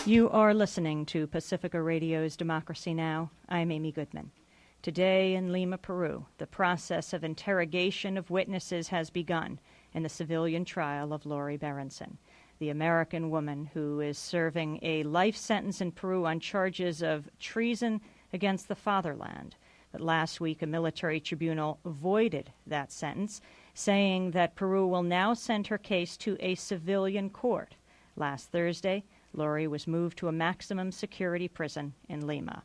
You are listening to Pacifica Radio's Democracy Now! I'm Amy Goodman. Today in Lima, Peru, the process of interrogation of witnesses has begun in the civilian trial of Lori Berenson, the American woman who is serving a life sentence in Peru on charges of treason against the fatherland. But last week, a military tribunal voided that sentence, saying that Peru will now send her case to a civilian court. Last Thursday, Lori was moved to a maximum security prison in Lima.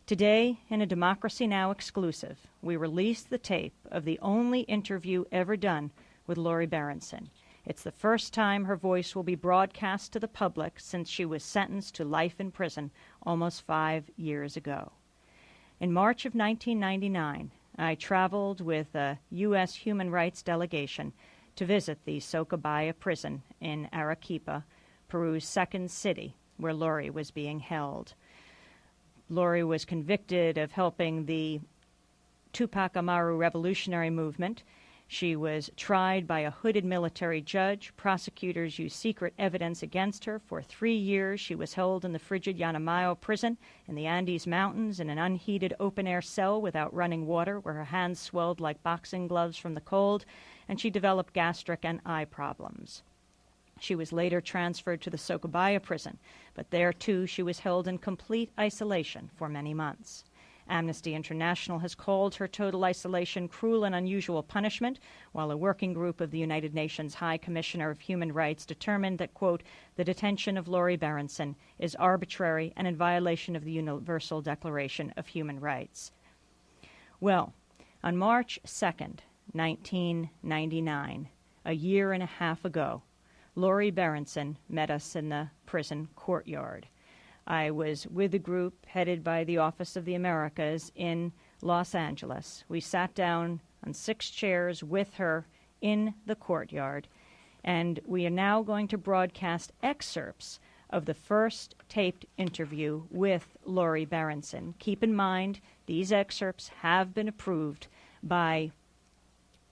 Today, in a Democracy Now! Exclusive, we released the tape of the only interview ever done with Lori Berenson. It's the first time her voice will be broadcast to the public since she was sentenced to life in prison almost 5 years ago. In March of 1999, I traveled with a U.S. human rights delegation to visit the Socabaya prison in Arequipa, Peru's second city, where Lori was being held. Lori was convicted of helping the Tupac Amaru Revolutionary Movement. She was tried by a hooded military judge. Prosecutors used secret evidence against her. For 3 years, she was held in the frigid Yanamayo prison in the Andes Mountains in an unheated open-air cell without running water, where her hands swelled like boxing gloves from the cold, and she developed gastric and eye problems. She was later transferred to the Socabaya prison, but there, too, she was held in complete isolation for many months. Amnesty International has called her total isolation cruel and unusual punishment, while a working group of the United Nations High Commissioner of Human Rights determined that, quote, the detention of Lori Berenson is arbitrary and in violation of the Universal Declaration of Human Rights. Well, on March 2nd, 1999, a year and a half ago, Lori Berenson met us in the prison courtyard. I was with a group headed by the Office of the Americas in Los Angeles. We sat down on 6 chairs with her in the courtyard, and we are now going to broadcast excerpts of the first taped interview with Lori Berenson. Keep in mind, these excerpts have been approved by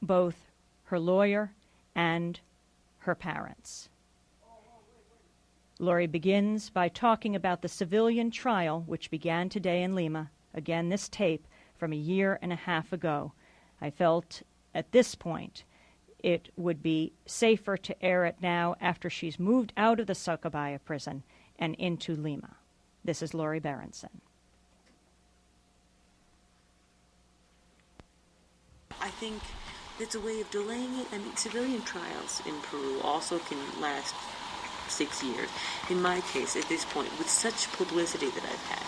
both her lawyer and her parents. Lori begins by talking about the civilian trial which began today in Lima. Again, this tape from a year and a half ago. I felt at this point it would be safer to air it now after she's moved out of the Socabaya prison and into Lima. This is Lori Berenson. I think it's a way of delaying it. I mean, civilian trials in Peru also can last 6 years. In my case, at this point, with such publicity that I've had,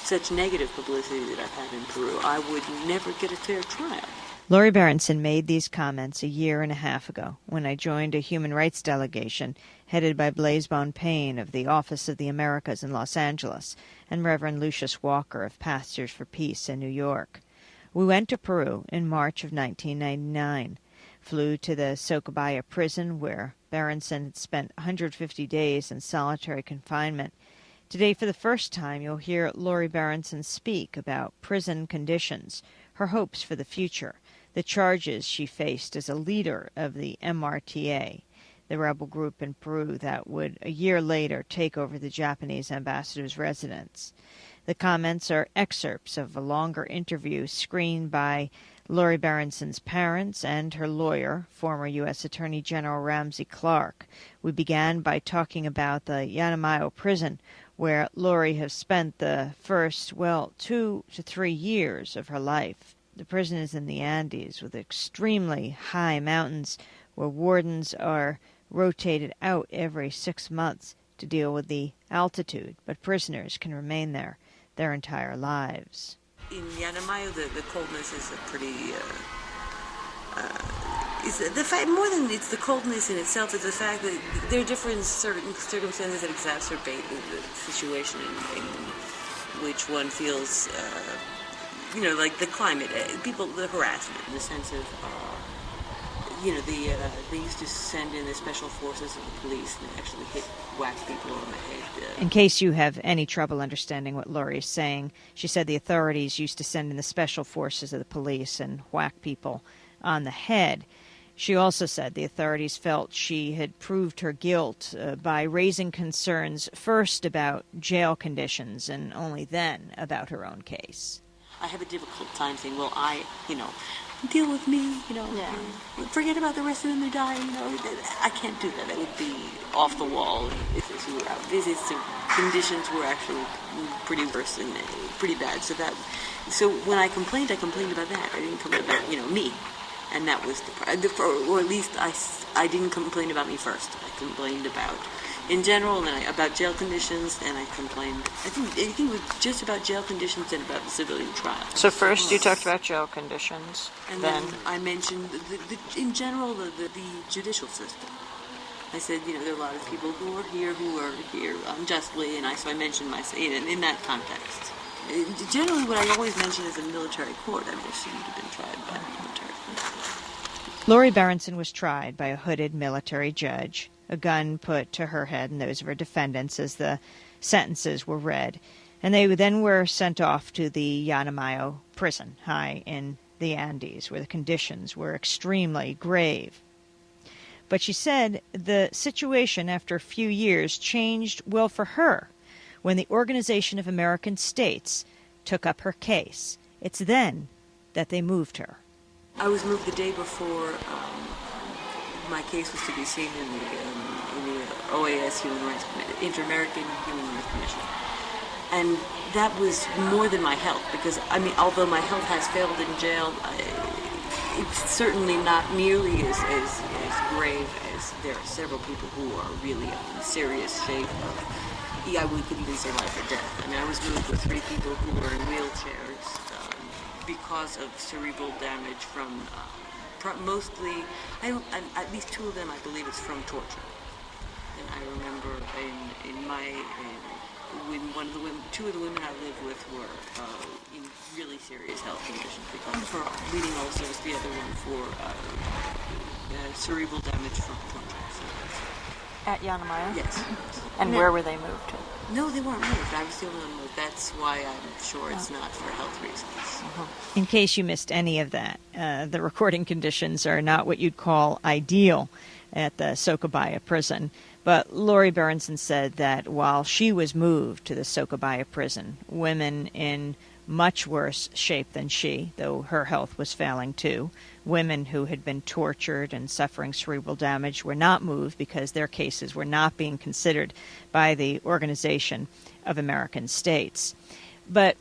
such negative publicity that I've had in Peru, I would never get a fair trial. Lori Berenson made these comments a year and a half ago when I joined a human rights delegation headed by Blazebone Payne of the Office of the Americas in Los Angeles and Reverend Lucius Walker of Pastors for Peace in New York. We went to Peru in March of 1999, flew to the Socabaya prison where Berenson had spent 150 days in solitary confinement. Today, for the first time, you'll hear Lori Berenson speak about prison conditions, her hopes for the future, the charges she faced as a leader of the MRTA, the rebel group in Peru that would, a year later, take over the Japanese ambassador's residence. The comments are excerpts of a longer interview screened by Lori Berenson's parents and her lawyer, former U.S. Attorney General Ramsey Clark. We began by talking about the Yanamayo prison, where Lori has spent the first, 2 to 3 years of her life. The prison is in the Andes with extremely high mountains where wardens are rotated out every 6 months to deal with the altitude, but prisoners can remain there their entire lives. In Yanamayo, the coldness is a pretty... the fact, more than it's the coldness in itself, it's the fact that there are different certain circumstances that exacerbate the situation in which one feels, like the climate, the harassment, in the sense of, they used to send in the special forces of the police and actually whack people on the head. In case you have any trouble understanding what Lori is saying, she said the authorities used to send in the special forces of the police and whack people on the head. She also said the authorities felt she had proved her guilt by raising concerns first about jail conditions and only then about her own case. I have a difficult time saying, well, deal with me, forget about the rest of them who die, I can't do that. That would be off the wall if this were out. The conditions were actually pretty worse and pretty bad. So when I complained about that. I didn't complain about, me. And that was or at least I didn't complain about me first. I complained about, in general, and then about jail conditions, and I complained, I think it was just about jail conditions and about the civilian trial. So first you talked about jail conditions. And then I mentioned, in general, the judicial system. I said, there are a lot of people who are here unjustly, and so I mentioned myself in that context. Generally, what I always mention is a military court. I wish you'd have been tried by a military court. Lori Berenson was tried by a hooded military judge, a gun put to her head and those of her defendants as the sentences were read. And they then were sent off to the Yanamayo prison, high in the Andes, where the conditions were extremely grave. But she said the situation after a few years changed well for her when the Organization of American States took up her case. It's then that they moved her. I was moved the day before my case was to be seen in the OAS Human Rights Commission, Inter-American Human Rights Commission. And that was more than my health, because, although my health has failed in jail, it's certainly not nearly as grave as there are several people who are really in serious shape. We could even say life or death. I was moved with 3 people who were in wheelchairs because of cerebral damage from mostly, at least 2 of them, I believe it's from torture. And I remember when 2 of the women I lived with were in really serious health conditions. One for bleeding ulcers, the other one for cerebral damage from torture. At Yanamayo? Yes. And where were they moved to? No, they weren't moved. I was the only one moved. That's why I'm sure it's not for health reasons. In case you missed any of that, the recording conditions are not what you'd call ideal at the Socabaya prison. But Lori Berenson said that while she was moved to the Socabaya prison, women in much worse shape than she, though her health was failing too, women who had been tortured and suffering cerebral damage were not moved because their cases were not being considered by the Organization of American States. But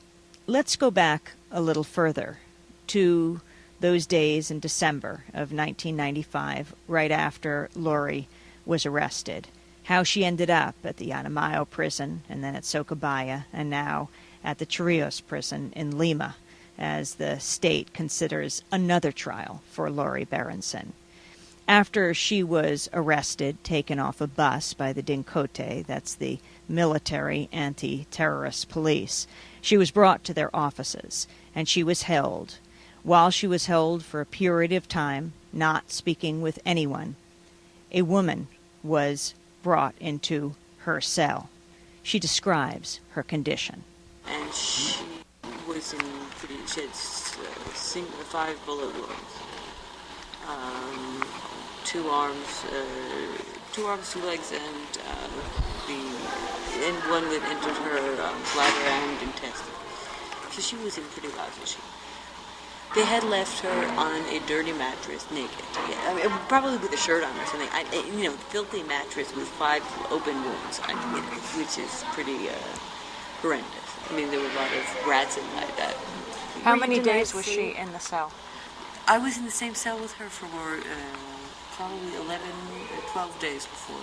let's go back a little further to those days in December of 1995, right after Lori was arrested, how she ended up at the Yanamayo prison and then at Socabaya and now at the Chorrillos prison in Lima, as the state considers another trial for Lori Berenson. After she was arrested, taken off a bus by the Dincote, that's the military anti-terrorist police, she was brought to their offices, and she was held. While she was held for a period of time, not speaking with anyone, a woman was brought into her cell. She describes her condition. And she was she had 5 bullet wounds, 2 arms, 2 legs, and one that entered her bladder and intestine. So she was in pretty lousy shape. They had left her on a dirty mattress, naked. Probably with a shirt on or something. Filthy mattress with 5 open wounds, which is pretty horrendous. There were a lot of rats in that. How many days was she in the cell? I was in the same cell with her for probably 11 or 12 days before.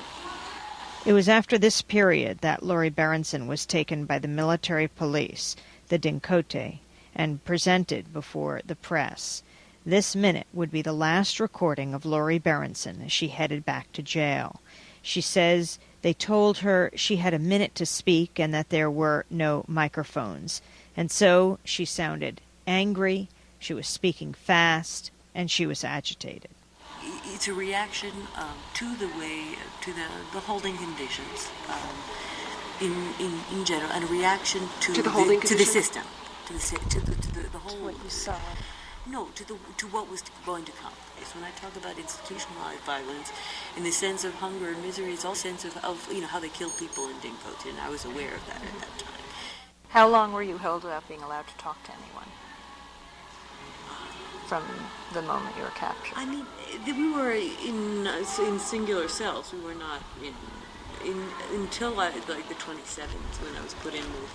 It was after this period that Lori Berenson was taken by the military police, the Dincote, and presented before the press. This minute would be the last recording of Lori Berenson as she headed back to jail. She says they told her she had a minute to speak and that there were no microphones. And so she sounded angry, she was speaking fast, and she was agitated. It's a reaction to the holding conditions in general, and a reaction to the holding conditions? To the system. To the whole. What you saw. No, to what was going to come. When I talk about institutionalized violence, in the sense of hunger and misery, it's all a sense of how they killed people in Dincote, and I was aware of that at that time. How long were you held without being allowed to talk to anyone? From the moment you were captured? I mean, we were in singular cells. We were not until the 27th, when I was put in with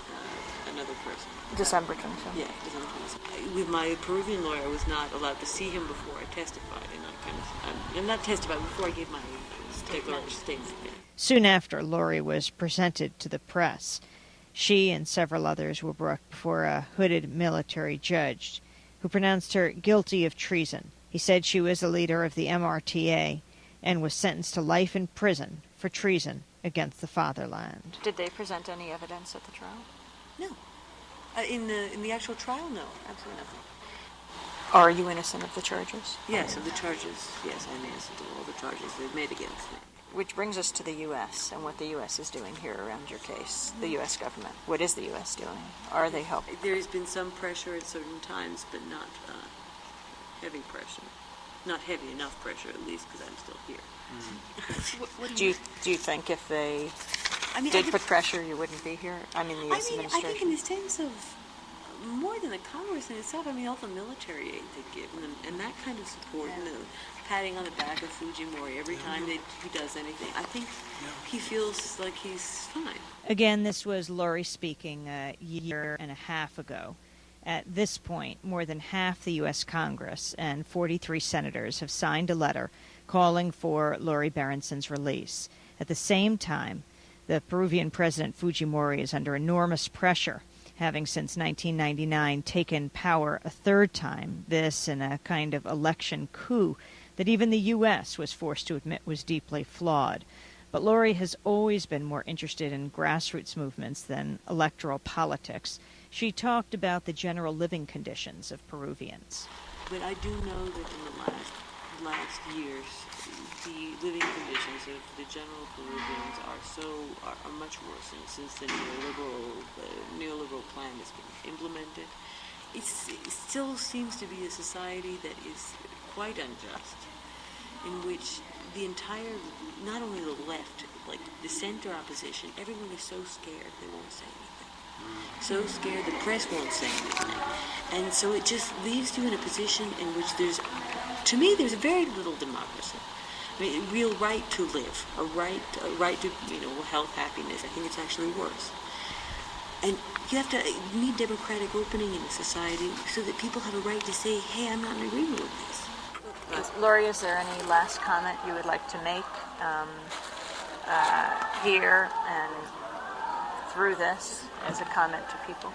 another person. December 27th? Yeah, December 27th. With my Peruvian lawyer, I was not allowed to see him before I testified, and not testified, before I gave my statement. Yeah. Soon after Lori was presented to the press, she and several others were brought before a hooded military judge who pronounced her guilty of treason. He said she was a leader of the MRTA and was sentenced to life in prison for treason against the fatherland. Did they present any evidence at the trial? No. In the actual trial, no. Absolutely nothing. Are you innocent of the charges? Yes, of the charges. Yes, I'm innocent of all the charges they've made against me. Which brings us to the U.S. and what the U.S. is doing here around your case. The U.S. government. What is the U.S. doing? Are they helping? There has been some pressure at certain times, but not heavy pressure. Not heavy enough pressure, at least, because I'm still here. Mm-hmm. Do you think if they did put pressure, you wouldn't be here? I mean, the U.S. administration? I think in the sense of more than the Congress in itself, all the military aid they give, and that kind of support, and the patting on the back of Fujimori every time he does anything. I think he feels like he's fine. Again, this was Lori speaking a year and a half ago. At this point, more than half the U.S. Congress and 43 senators have signed a letter calling for Lori Berenson's release. At the same time, the Peruvian President Fujimori is under enormous pressure, having since 1999 taken power a third time, this in a kind of election coup that even the U.S. was forced to admit was deeply flawed. But Lori has always been more interested in grassroots movements than electoral politics. She talked about the general living conditions of Peruvians. But I do know that in the last years, the living conditions of the general Peruvians are much worse, and since the neoliberal plan has been implemented, it still seems to be a society that is quite unjust, in which the entire, not only the left, like the center opposition, everyone is so scared they won't say anything. So scared the press won't say anything. And so it just leaves you in a position in which there's very little democracy. I mean, a real right to live, a right to, health, happiness. I think it's actually worse. And you need democratic opening in a society so that people have a right to say, hey, I'm not in agreement with this. Lori, is there any last comment you would like to make here and through this as a comment to people?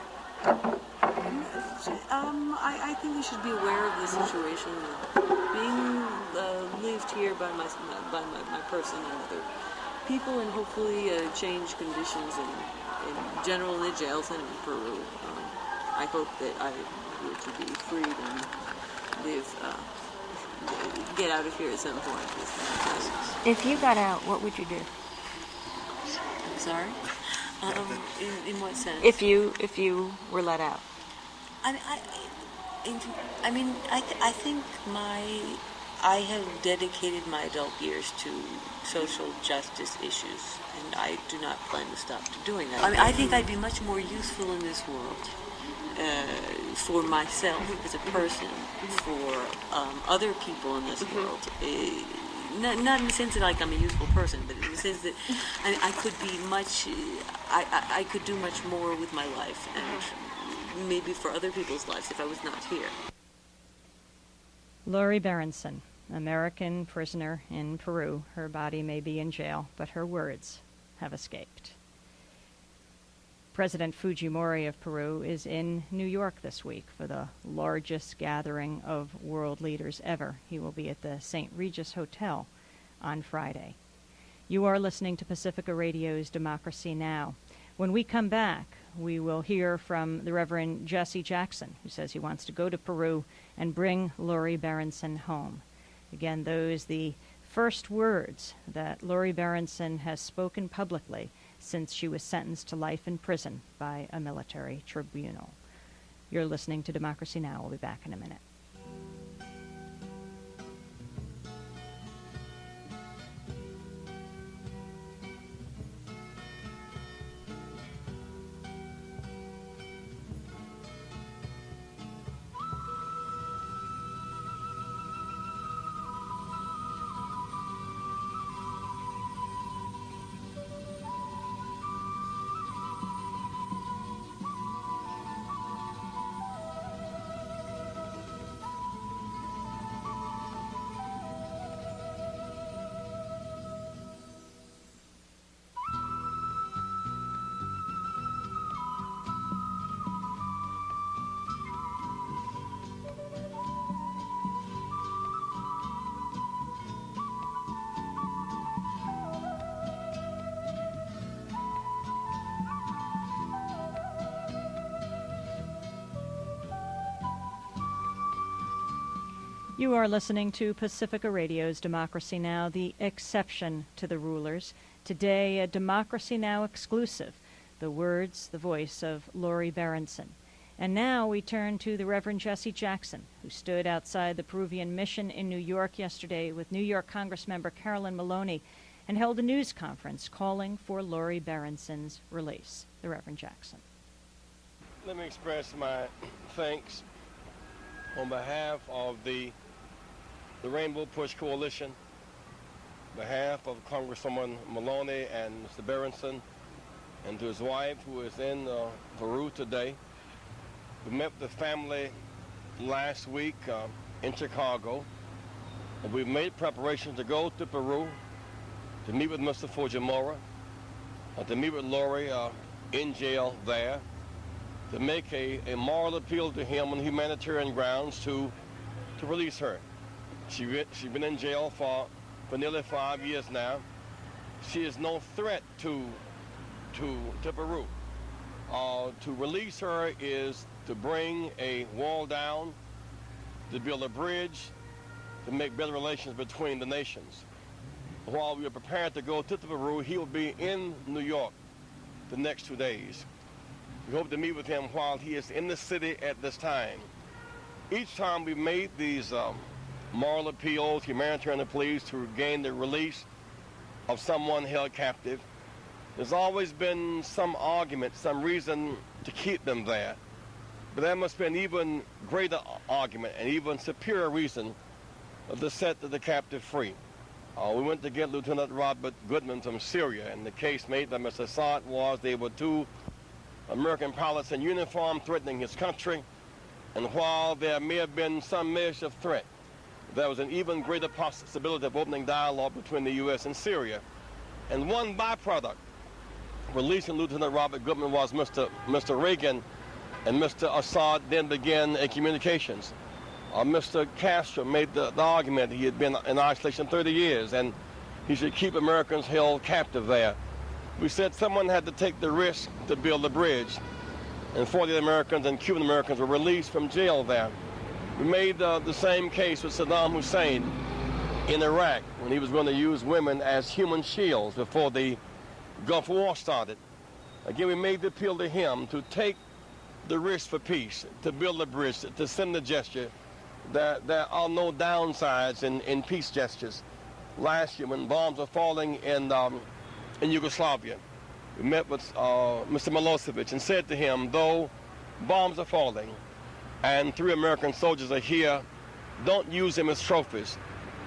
I think we should be aware of the situation being lived here by my person and other people, and hopefully change conditions in general in the jails and in Peru. I hope that I will to be freed and get out of here at some point. If you got out, what would you do? I'm sorry? In what sense? If you were let out. I think I have dedicated my adult years to social justice issues, and I do not plan to stop doing that. I think I'd be much more useful in this world for myself as a person, for other people in this world. Not in the sense that I'm a useful person, but in the sense that I could be I could do much more with my life, and maybe for other people's lives if I was not here. Lori Berenson, American prisoner in Peru. Her body may be in jail, but her words have escaped. President Fujimori of Peru is in New York this week for the largest gathering of world leaders ever. He will be at the St. Regis Hotel on Friday. You are listening to Pacifica Radio's Democracy Now! When we come back, we will hear from the Reverend Jesse Jackson, who says he wants to go to Peru and bring Lori Berenson home. Again, those the first words that Lori Berenson has spoken publicly since she was sentenced to life in prison by a military tribunal. You're listening to Democracy Now! We'll be back in a minute. You are listening to Pacifica Radio's Democracy Now!, the exception to the rulers. Today, a Democracy Now! Exclusive, the words, the voice of Lori Berenson. And now we turn to the Reverend Jesse Jackson, who stood outside the Peruvian mission in New York yesterday with New York Congressmember Carolyn Maloney and held a news conference calling for Lori Berenson's release. The Reverend Jackson. Let me express my thanks on behalf of the Rainbow Push Coalition, on behalf of Congresswoman Maloney and Mr. Berenson, and to his wife, who is in Peru today. We met with the family last week in Chicago, and we've made preparations to go to Peru to meet with Mr. Fujimori, to meet with Lori in jail there, to make a moral appeal to him on humanitarian grounds to release her. She's been in jail for nearly 5 years now. She is no threat to Peru. To release her is to bring a wall down, to build a bridge, to make better relations between the nations. While we are prepared to go to Peru, he will be in New York the next 2 days. We hope to meet with him while he is in the city at this time. Each time we made these moral appeals, humanitarian pleas to gain the release of someone held captive, there's always been some argument, some reason to keep them there. But there must be an even greater argument, an even superior reason to set the captive free. We went to get Lieutenant Robert Goodman from Syria, and the case made by Mr. Assad was there were 2 American pilots in uniform threatening his country, and while there may have been some measure of threat, there was an even greater possibility of opening dialogue between the U.S. and Syria. And one byproduct releasing Lieutenant Robert Goodman was Mr. Reagan and Mr. Assad then began communications. Mr. Castro made the argument he had been in isolation 30 years and he should keep Americans held captive there. We said someone had to take the risk to build a bridge, and 40 Americans and Cuban Americans were released from jail there. We made the same case with Saddam Hussein in Iraq when he was going to use women as human shields before the Gulf War started. Again, we made the appeal to him to take the risk for peace, to build a bridge, to send a gesture. There are no downsides in peace gestures. Last year, when bombs were falling in Yugoslavia, we met with Mr. Milosevic and said to him, though bombs are falling and 3 American soldiers are here, don't use them as trophies.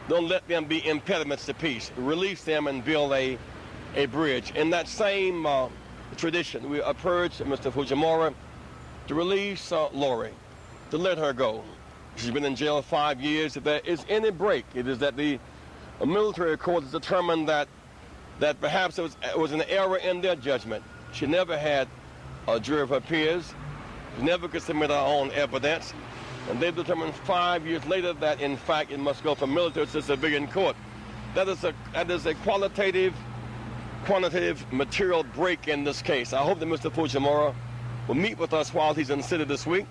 Don't let them be impediments to peace. Release them and build a bridge. In that same tradition, we urged Mr. Fujimori to release Lori, to let her go. She's been in jail 5 years. If there is any break, it is that the military court has determined that perhaps it was an error in their judgment. She never had a jury of her peers. She never could submit her own evidence. And they've determined 5 years later that, in fact, it must go from military to civilian court. That is a quantitative material break in this case. I hope that Mr. Fujimori will meet with us while he's in the city this week,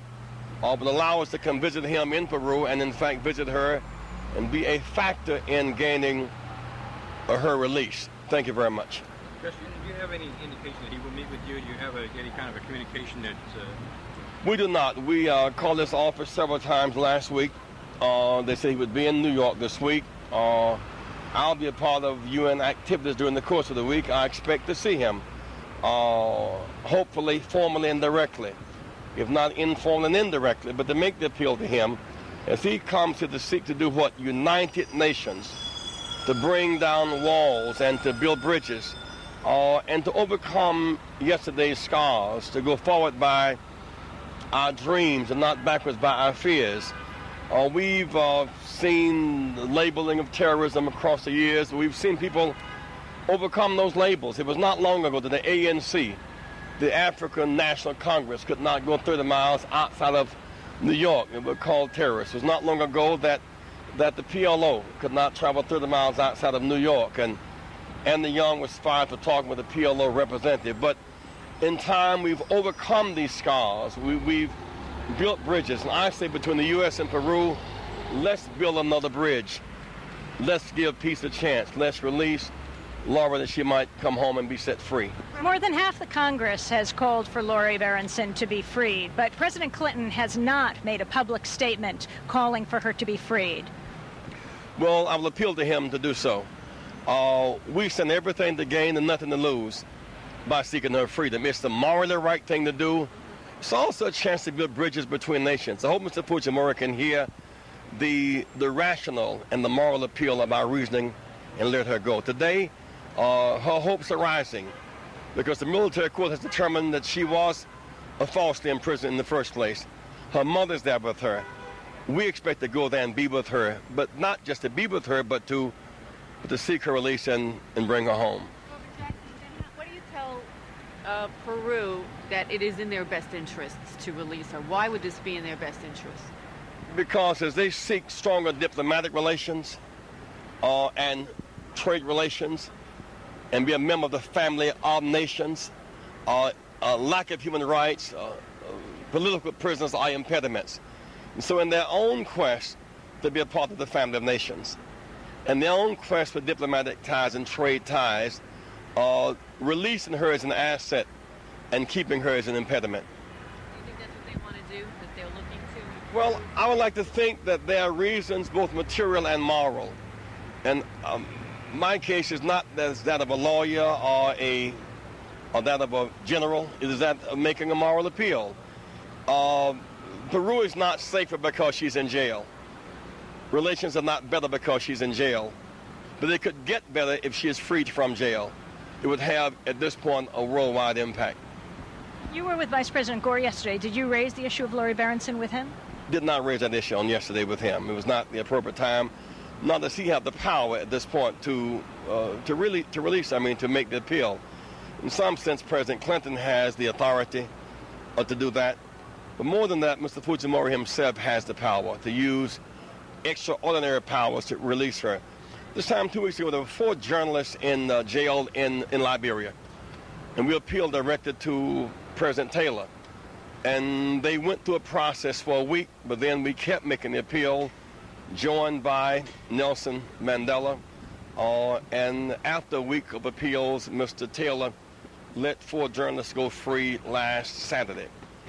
will allow us to come visit him in Peru and, in fact, visit her and be a factor in gaining her release. Thank you very much. Justin, do you have any indication that he will meet with you? Do you have any kind of a communication that... We do not. We called this office several times last week. They said he would be in New York this week. I'll be a part of UN activities during the course of the week. I expect to see him, hopefully formally and directly, if not informally and indirectly, but to make the appeal to him as he comes to seek to do what? United Nations, to bring down walls and to build bridges, and to overcome yesterday's scars, to go forward by our dreams and not backwards by our fears. We've seen labeling of terrorism across the years. We've seen people overcome those labels. It was not long ago that the ANC, the African National Congress, could not go 30 miles outside of New York. It was called terrorists. It was not long ago that the PLO could not travel 30 miles outside of New York, and the Young was fired for talking with a PLO representative. But in time, we've overcome these scars. We've built bridges, and I say between the U.S. and Peru, let's build another bridge. Let's give peace a chance. Let's release Laura that she might come home and be set free. More than half the Congress has called for Lori Berenson to be freed, but President Clinton has not made a public statement calling for her to be freed. Well, I will appeal to him to do so. We stand everything to gain and nothing to lose by seeking her freedom. It's the morally right thing to do. It's also a chance to build bridges between nations. I hope Mr. Fujimori can hear the rational and the moral appeal of our reasoning and let her go. Today, her hopes are rising because the military court has determined that she was falsely imprisoned in the first place. Her mother's there with her. We expect to go there and be with her, but not just to be with her, but to seek her release and bring her home. What do you tell Peru that it is in their best interests to release her? Why would this be in their best interest? Because as they seek stronger diplomatic relations and trade relations and be a member of the family of nations, lack of human rights, political prisoners are impediments. And so in their own quest to be a part of the family of nations, and their own quest for diplomatic ties and trade ties, releasing her as an asset and keeping her as an impediment. Do you think that's what they want to do, that they're looking to? Well, I would like to think that there are reasons, both material and moral. And my case is not as that of a lawyer or that of a general. It is that of making a moral appeal. Peru is not safer because she's in jail. Relations are not better because she's in jail. But they could get better if she is freed from jail. It would have, at this point, a worldwide impact. You were with Vice President Gore yesterday. Did you raise the issue of Lori Berenson with him? Did not raise that issue on yesterday with him. It was not the appropriate time. Nor does he have the power at this point to release, to make the appeal. In some sense, President Clinton has the authority to do that. But more than that, Mr. Fujimori himself has the power to use extraordinary powers to release her. This time, 2 weeks ago, there were 4 journalists in jail in Liberia. And we appealed directed to President Taylor. And they went through a process for a week, but then we kept making the appeal, joined by Nelson Mandela. And after a week of appeals, Mr. Taylor let 4 journalists go free last Saturday.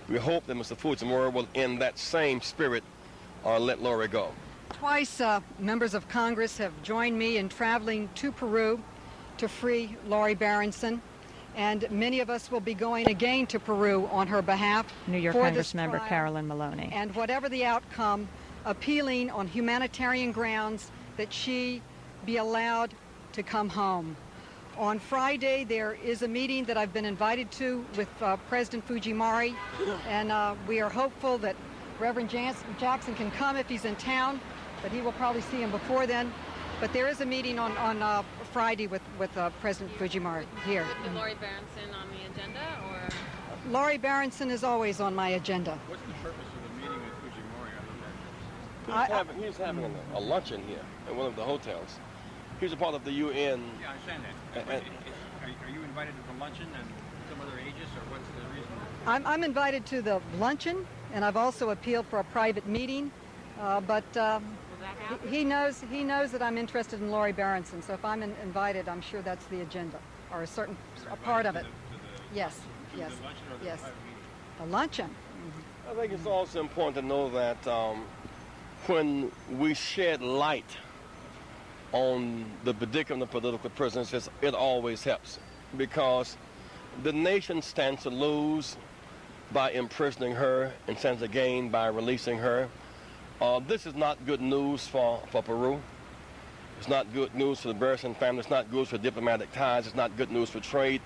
We hope that Mr. Fujimori will, in that same spirit, let Lori go. Twice, members of Congress have joined me in traveling to Peru to free Lori Berenson, and many of us will be going again to Peru on her behalf. New York Congressmember Carolyn Maloney. And whatever the outcome, appealing on humanitarian grounds that she be allowed to come home. On Friday, there is a meeting that I've been invited to with President Fujimori, and we are hopeful that Reverend Jackson can come if he's in town, but he will probably see him before then. But there is a meeting on Friday with President Fujimori here. Is Lori Berenson on the agenda, or? Lori Berenson is always on my agenda. What's the purpose of the meeting with Fujimori? I love that. He's having a luncheon here at one of the hotels. He's a part of the UN. Yeah, I understand that. Are you invited to the luncheon and some other aegis, or what's the reason? I'm invited to the luncheon, and I've also appealed for a private meeting. But he knows that I'm interested in Lori Berenson. So if I'm invited, I'm sure that's the agenda, or a part of it. Yes. The luncheon or the yes. private meeting? A luncheon. I think it's also important to know that when we shed light on the predicament of political prisoners, it always helps, because the nation stands to lose by imprisoning her and stands to gain by releasing her. This is not good news for Peru. It's not good news for the Berenson family. It's not good for diplomatic ties. It's not good news for trade.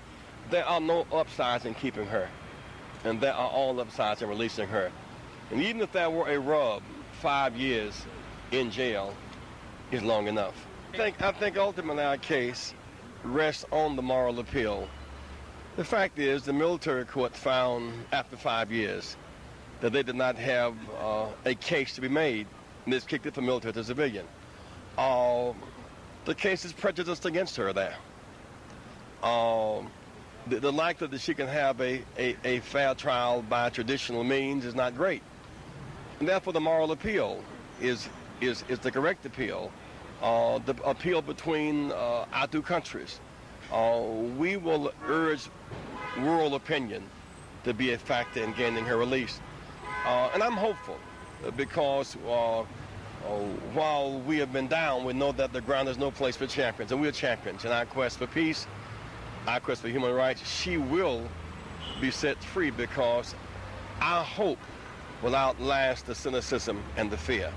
There are no upsides in keeping her, and there are all upsides in releasing her. And even if there were a rub, 5 years in jail is long enough. I think ultimately our case rests on the moral appeal. The fact is, the military court found after 5 years that they did not have a case to be made, and it's kicked it from military to civilian. The case is prejudiced against her there. The likelihood that she can have a fair trial by traditional means is not great. And therefore the moral appeal is is the correct appeal, the appeal between our two countries. We will urge world opinion to be a factor in gaining her release. And I'm hopeful because while we have been down, we know that the ground is no place for champions, and we are champions in our quest for peace, our quest for human rights. She will be set free because our hope will outlast the cynicism and the fear.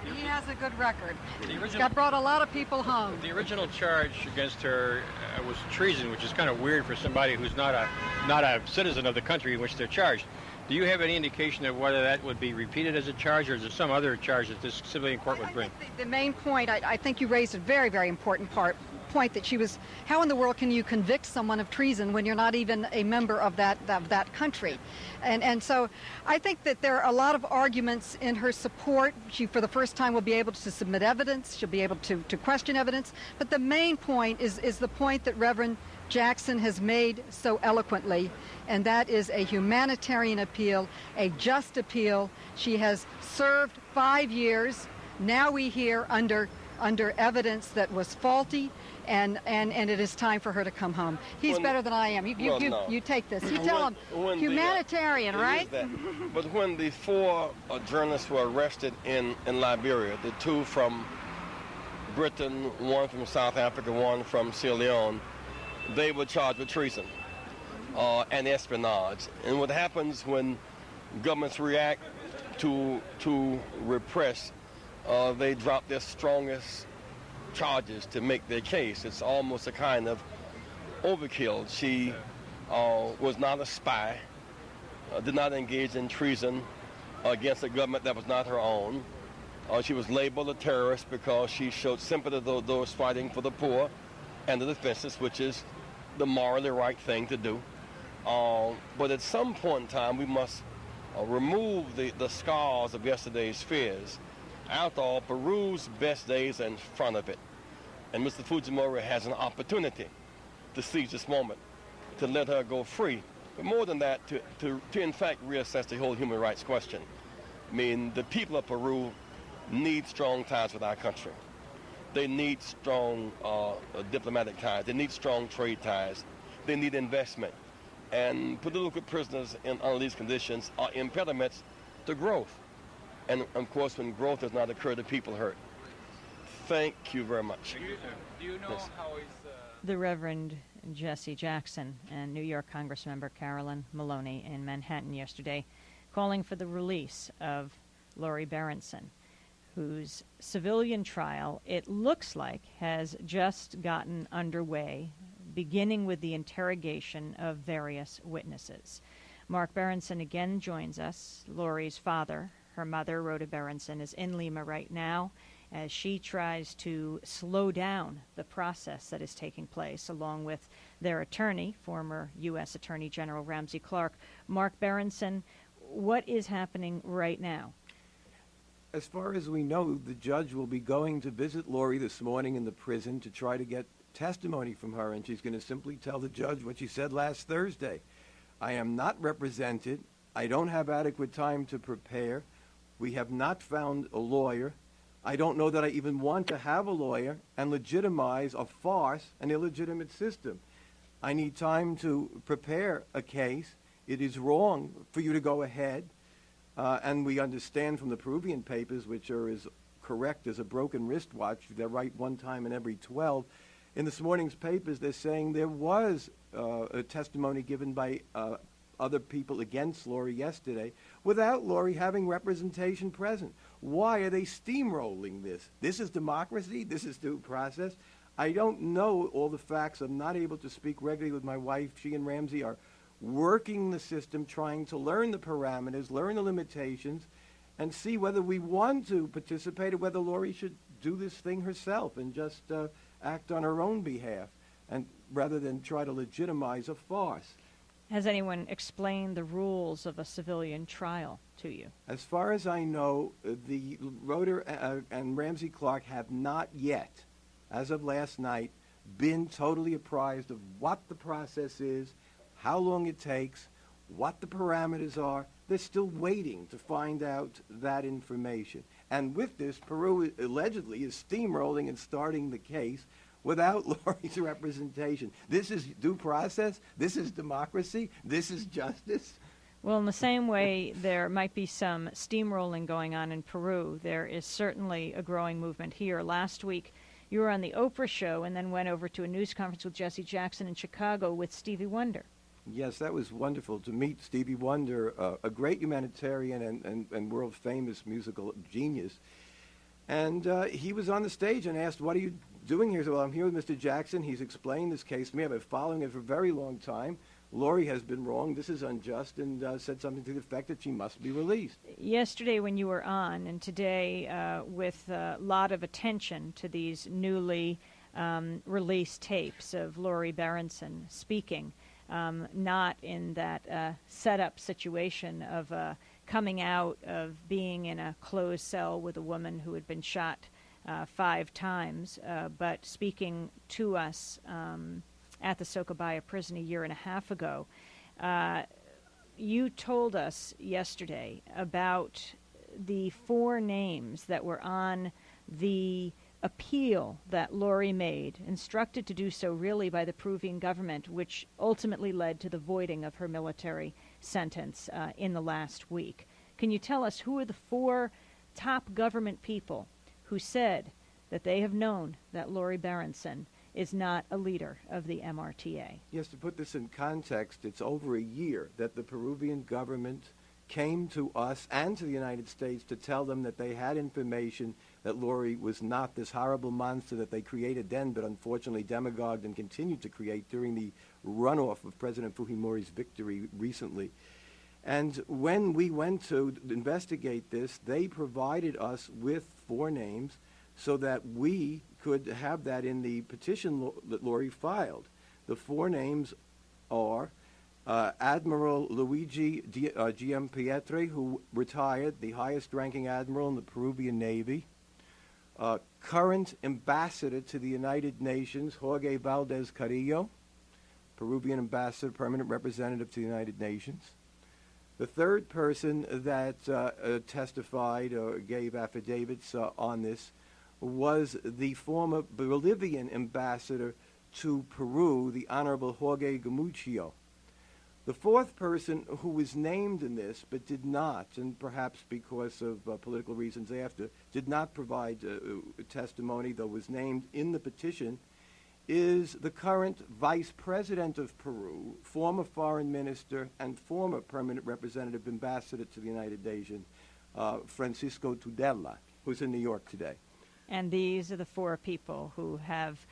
He has a good record. The He's original, brought a lot of people home. the original charge against her was treason, which is kind of weird for somebody who's not a citizen of the country in which they're charged. Do you have any indication of whether that would be repeated as a charge, or is there some other charge that this civilian court would bring? I think the main point, I think you raised a very, very important point that she was, how in the world can you convict someone of treason when you're not even a member of that country? And so I think that there are a lot of arguments in her support. She, for the first time, will be able to submit evidence. She'll be able to question evidence. But the main point is the point that Reverend Jackson has made so eloquently, and that is a humanitarian appeal, a just appeal. She has served 5 years. Now we hear under evidence that was faulty, and it is time for her to come home. He's better than I am. You take this. You tell him, humanitarian, right? But when the 4 journalists were arrested in Liberia, the 2 from Britain, 1 from South Africa, 1 from Sierra Leone, they were charged with treason and espionage. And what happens when governments react to repress, they drop their strongest charges to make their case. It's almost a kind of overkill. She was not a spy, did not engage in treason against a government that was not her own. She was labeled a terrorist because she showed sympathy to those fighting for the poor and the defenseless, which is the morally right thing to do. But at some point in time, we must remove the scars of yesterday's fears. After all, Peru's best days are in front of it. And Mr. Fujimori has an opportunity to seize this moment, to let her go free. But more than that, to in fact reassess the whole human rights question. I mean, the people of Peru need strong ties with our country. They need strong diplomatic ties. They need strong trade ties. They need investment. And political prisoners under these conditions are impediments to growth. And of course, when growth does not occur, the people hurt. Thank you very much. Do you know how is... The Reverend Jesse Jackson and New York Congressmember Carolyn Maloney in Manhattan yesterday calling for the release of Lori Berenson, whose civilian trial, it looks like, has just gotten underway, beginning with the interrogation of various witnesses. Mark Berenson again joins us. Lori's father, her mother, Rhoda Berenson, is in Lima right now as she tries to slow down the process that is taking place, along with their attorney, former U.S. Attorney General Ramsey Clark. Mark Berenson, what is happening right now? As far as we know, the judge will be going to visit Lori this morning in the prison to try to get testimony from her, and she's going to simply tell the judge what she said last Thursday. I am not represented. I don't have adequate time to prepare. We have not found a lawyer. I don't know that I even want to have a lawyer and legitimize a farce, an illegitimate system. I need time to prepare a case. It is wrong for you to go ahead. And we understand from the Peruvian papers, which are as correct as a broken wristwatch, they're right one time in every 12. In this morning's papers, they're saying there was a testimony given by other people against Lori yesterday without Lori having representation present. Why are they steamrolling this? This is democracy. This is due process. I don't know all the facts. I'm not able to speak regularly with my wife. She and Ramsey are working the system, trying to learn the parameters, learn the limitations, and see whether we want to participate or whether Lori should do this thing herself and just act on her own behalf, and rather than try to legitimize a farce. Has anyone explained the rules of a civilian trial to you? As far as I know, the Rhoda and Ramsey Clark have not yet, as of last night, been totally apprised of what the process is, how long it takes, what the parameters are. They're still waiting to find out that information. And with this, Peru allegedly is steamrolling and starting the case without Lori's representation. This is due process. This is democracy. This is justice. Well, in the same way there might be some steamrolling going on in Peru, there is certainly a growing movement here. Last week, you were on the Oprah show and then went over to a news conference with Jesse Jackson in Chicago with Stevie Wonder. Yes, that was wonderful to meet Stevie Wonder, a great humanitarian and world-famous musical genius. And he was on the stage and asked, "What are you doing here?" He said, "Well, I'm here with Mr. Jackson. He's explained this case to me. I've been following it for a very long time. Lori has been wrong. This is unjust," and said something to the effect that she must be released. Yesterday when you were on, and today with a lot of attention to these newly released tapes of Lori Berenson speaking, not in that set-up situation of coming out of being in a closed cell with a woman who had been shot 5 times, but speaking to us at the Socabaya prison a year and a half ago. You told us yesterday about the 4 names that were on the appeal that Lori made, instructed to do so really by the Peruvian government, which ultimately led to the voiding of her military sentence in the last week. Can you tell us who are the 4 top government people who said that they have known that Lori Berenson is not a leader of the MRTA? Yes, to put this in context, it's over a year that the Peruvian government came to us and to the United States to tell them that they had information that Lori was not this horrible monster that they created then, but unfortunately demagogued and continued to create during the runoff of President Fujimori's victory recently. And when we went to investigate this, they provided us with 4 names so that we could have that in the petition that Lori filed. The 4 names are Admiral Luigi Giampietri, who retired, the highest-ranking admiral in the Peruvian Navy, current ambassador to the United Nations, Jorge Valdez Carrillo, Peruvian ambassador, permanent representative to the United Nations. The third person that testified or gave affidavits on this was the former Bolivian ambassador to Peru, the Honorable Jorge Gamuccio. The 4th person who was named in this but did not, and perhaps because of political reasons after, did not provide testimony, though was named in the petition, is the current Vice President of Peru, former Foreign Minister, and former Permanent Representative Ambassador to the United Nations, Francisco Tudela, who's in New York today. And these are the 4 people who have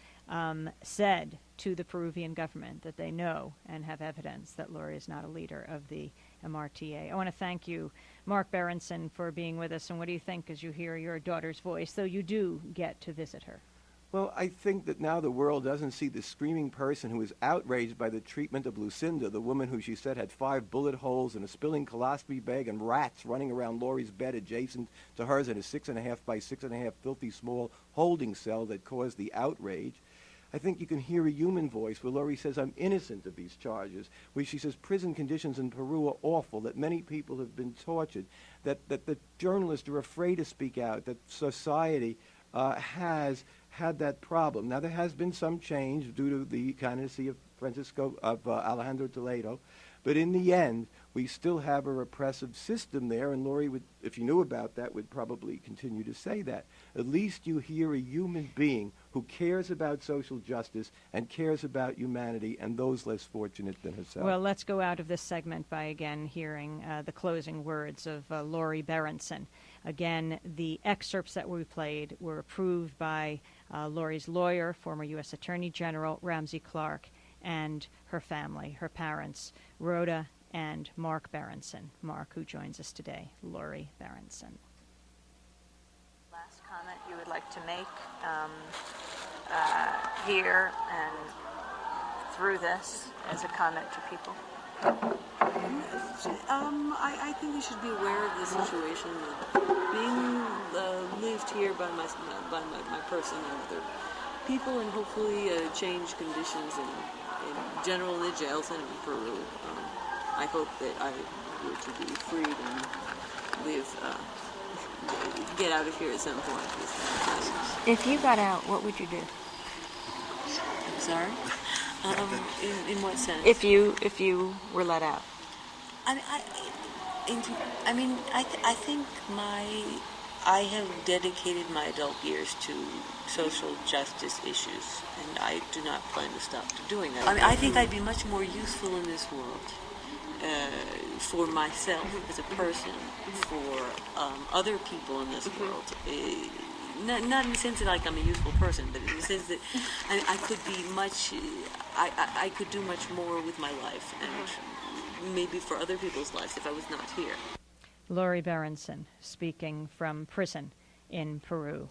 said to the Peruvian government that they know and have evidence that Lori is not a leader of the MRTA. I want to thank you, Mark Berenson, for being with us. And what do you think as you hear your daughter's voice, though you do get to visit her? Well, I think that now the world doesn't see the screaming person who is outraged by the treatment of Lucinda, the woman who she said had 5 bullet holes and a spilling colostomy bag and rats running around Lori's bed adjacent to hers in a 6.5 by 6.5 filthy small holding cell that caused the outrage. I think you can hear a human voice where Lori says, "I'm innocent of these charges," where she says prison conditions in Peru are awful, that many people have been tortured, that the journalists are afraid to speak out, that society has had that problem. Now, there has been some change due to the candidacy of Alejandro Toledo, but in the end, we still have a repressive system there, and Lori would, if you knew about that, would probably continue to say that. At least you hear a human being who cares about social justice and cares about humanity and those less fortunate than herself. Well, let's go out of this segment by again hearing the closing words of Lori Berenson. Again, the excerpts that we played were approved by Lori's lawyer, former U.S. Attorney General Ramsey Clark, and her family, her parents, Rhoda and Mark Berenson. Mark, who joins us today, Lori Berenson. Last comment you would like to make here and through this as a comment to people? I think they should be aware of the situation of being lived here by my person and other people, and hopefully change conditions in general in the jails and in Peru. I hope that I were to be freed and live get out of here at some point. If you got out, what would you do? I'm sorry? In what sense? If you were let out? I think I have dedicated my adult years to social justice issues, and I do not plan to stop doing that. I think I'd be much more useful in this world for myself as a person, for other people in this world. Not in the sense that I'm a useful person, but in the sense that I could be much. I could do much more with my life, and maybe for other people's lives if I was not here. Lori Berenson speaking from prison in Peru.